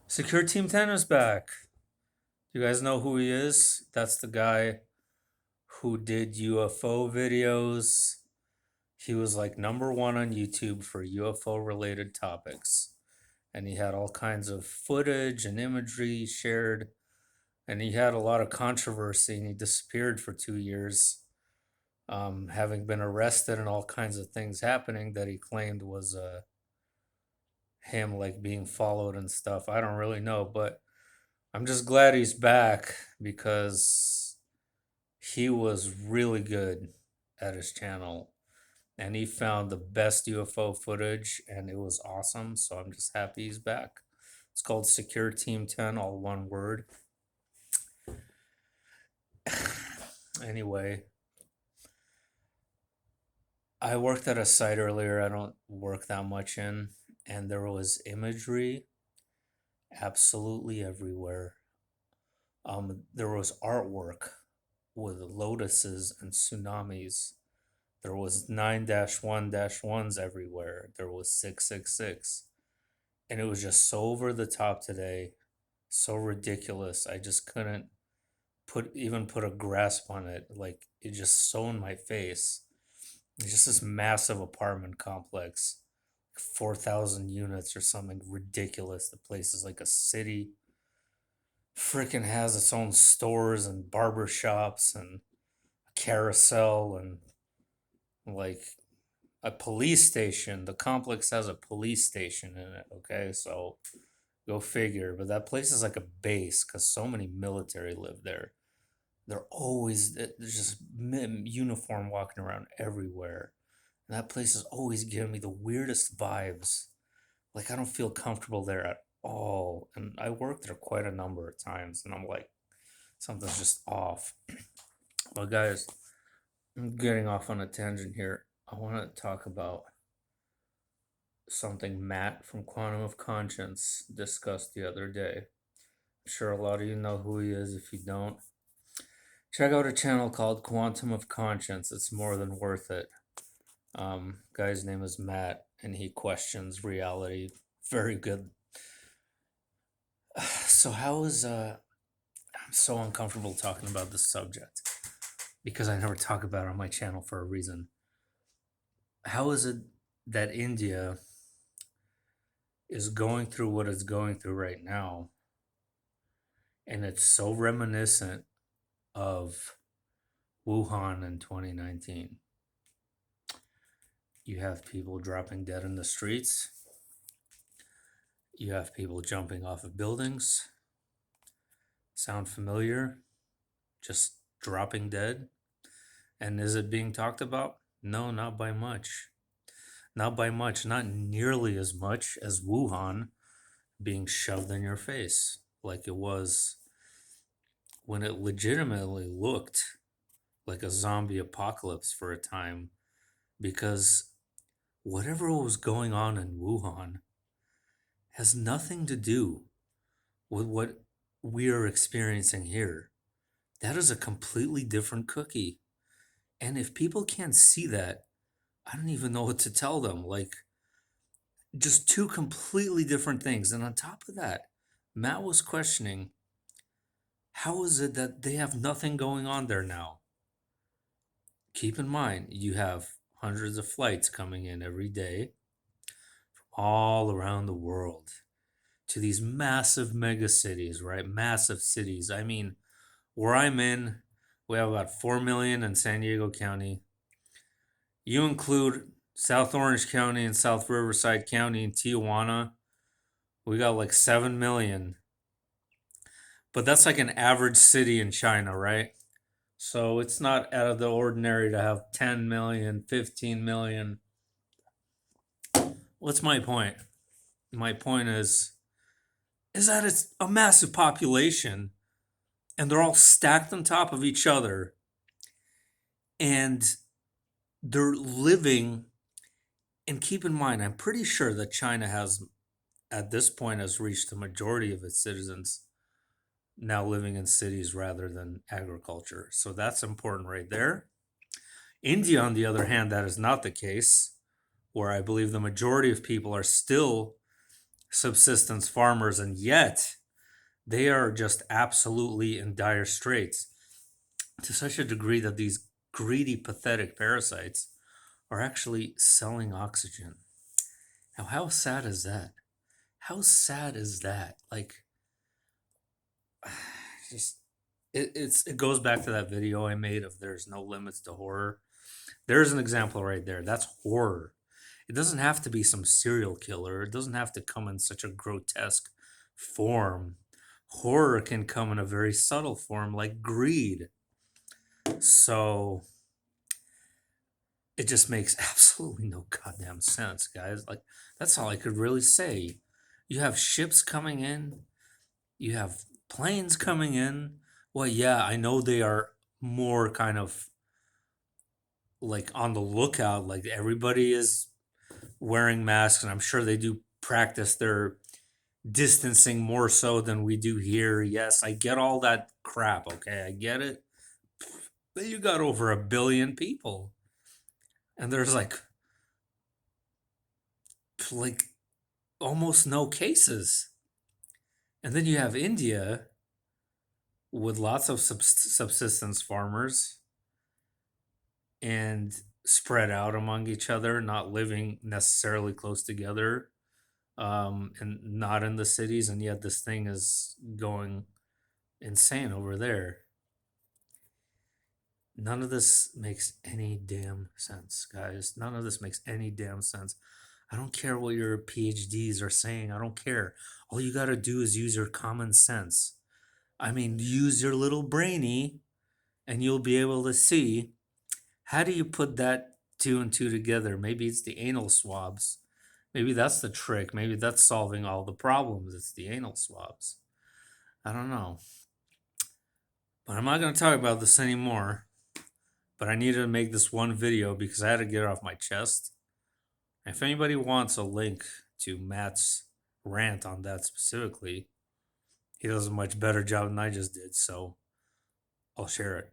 Secure Team 10 is back. You guys know who he is? That's the guy who did UFO videos. He was like number one on YouTube for UFO related topics. And he had all kinds of footage and imagery shared. And he had a lot of controversy and he disappeared for 2 years, having been arrested and all kinds of things happening that he claimed was him like being followed and stuff. I don't really know, but I'm just glad he's back because he was really good at his channel and he found the best UFO footage and it was awesome. So I'm just happy he's back. It's called Secure Team 10, all one word. Anyway, I worked at a site earlier I don't work that much in, and there was imagery absolutely everywhere. There was artwork with lotuses and tsunamis. There was 9-1-1s everywhere. There was 666. And it was just so over the top today, so ridiculous. I just couldn't put a grasp on it. Like it just so in my face. It's just this massive apartment complex, 4,000 units or something ridiculous. The place is like a city. Freaking has its own stores and barber shops and a carousel and like a police station. The complex has a police station in it. Okay, so go figure. But that place is like a base because so many military live there. There's just uniform walking around everywhere. And that place is always giving me the weirdest vibes. Like I don't feel comfortable there at all. And I worked there quite a number of times, and I'm like, something's just off. Well, guys, I'm getting off on a tangent here. I want to talk about something Matt from Quantum of Conscience discussed the other day. I'm sure a lot of you know who he is. If you don't, check out a channel called Quantum of Conscience. It's more than worth it. Guy's name is Matt, and he questions reality. Very good. So how is I'm so uncomfortable talking about this subject because I never talk about it on my channel for a reason. How is it that India is going through what it's going through right now, and it's so reminiscent of Wuhan in 2019? You have people dropping dead in the streets. You have people jumping off of buildings. Sound familiar? Just dropping dead. And is it being talked about? No, not by much. Not by much, not nearly as much as Wuhan being shoved in your face like it was when it legitimately looked like a zombie apocalypse for a time, because whatever was going on in Wuhan has nothing to do with what we are experiencing here. That is a completely different cookie. And if people can't see that, I don't even know what to tell them. Like, just two completely different things. And on top of that, Matt was questioning how is it that they have nothing going on there now? Keep in mind, you have hundreds of flights coming in every day from all around the world to these massive mega cities, right? Massive cities. I mean, where I'm in, we have about 4 million in San Diego County. You include South Orange County and South Riverside County and Tijuana, we got like 7 million. But that's like an average city in China, right? So it's not out of the ordinary to have 10 million, 15 million. What's my point? My point is that it's a massive population and they're all stacked on top of each other and they're living, and keep in mind I'm pretty sure that China has at this point has reached the majority of its citizens now living in cities rather than agriculture. So that's important right there. India, on the other hand, that is not the case, where I believe the majority of people are still subsistence farmers, and yet they are just absolutely in dire straits to such a degree that these greedy, pathetic parasites are actually selling oxygen. Now, how sad is that? How sad is that? Like, just it goes back to that video I made of "There's no limits to horror." There's an example right there. That's horror. It doesn't have to be some serial killer. It doesn't have to come in such a grotesque form. Horror can come in a very subtle form, like greed. So it just makes absolutely no goddamn sense, guys. Like, that's all I could really say. You have ships coming in, you have planes coming in. Well, yeah, I know they are more kind of like on the lookout. Like, everybody is wearing masks, and I'm sure they do practice their distancing more so than we do here. Yes, I get all that crap. Okay, I get it. But you got over 1 billion people, and there's like almost no cases. And then you have India with lots of subsistence farmers and spread out among each other, not living necessarily close together, and not in the cities. And yet this thing is going insane over there. None of this makes any damn sense, guys. None of this makes any damn sense. I don't care what your PhDs are saying. I don't care. All you got to do is use your common sense. I mean, use your little brainy, and you'll be able to see, how do you put that two and two together? Maybe it's the anal swabs. Maybe that's the trick. Maybe that's solving all the problems. It's the anal swabs. I don't know. But I'm not going to talk about this anymore. But I needed to make this one video because I had to get it off my chest. If anybody wants a link to Matt's rant on that specifically, he does a much better job than I just did, so I'll share it.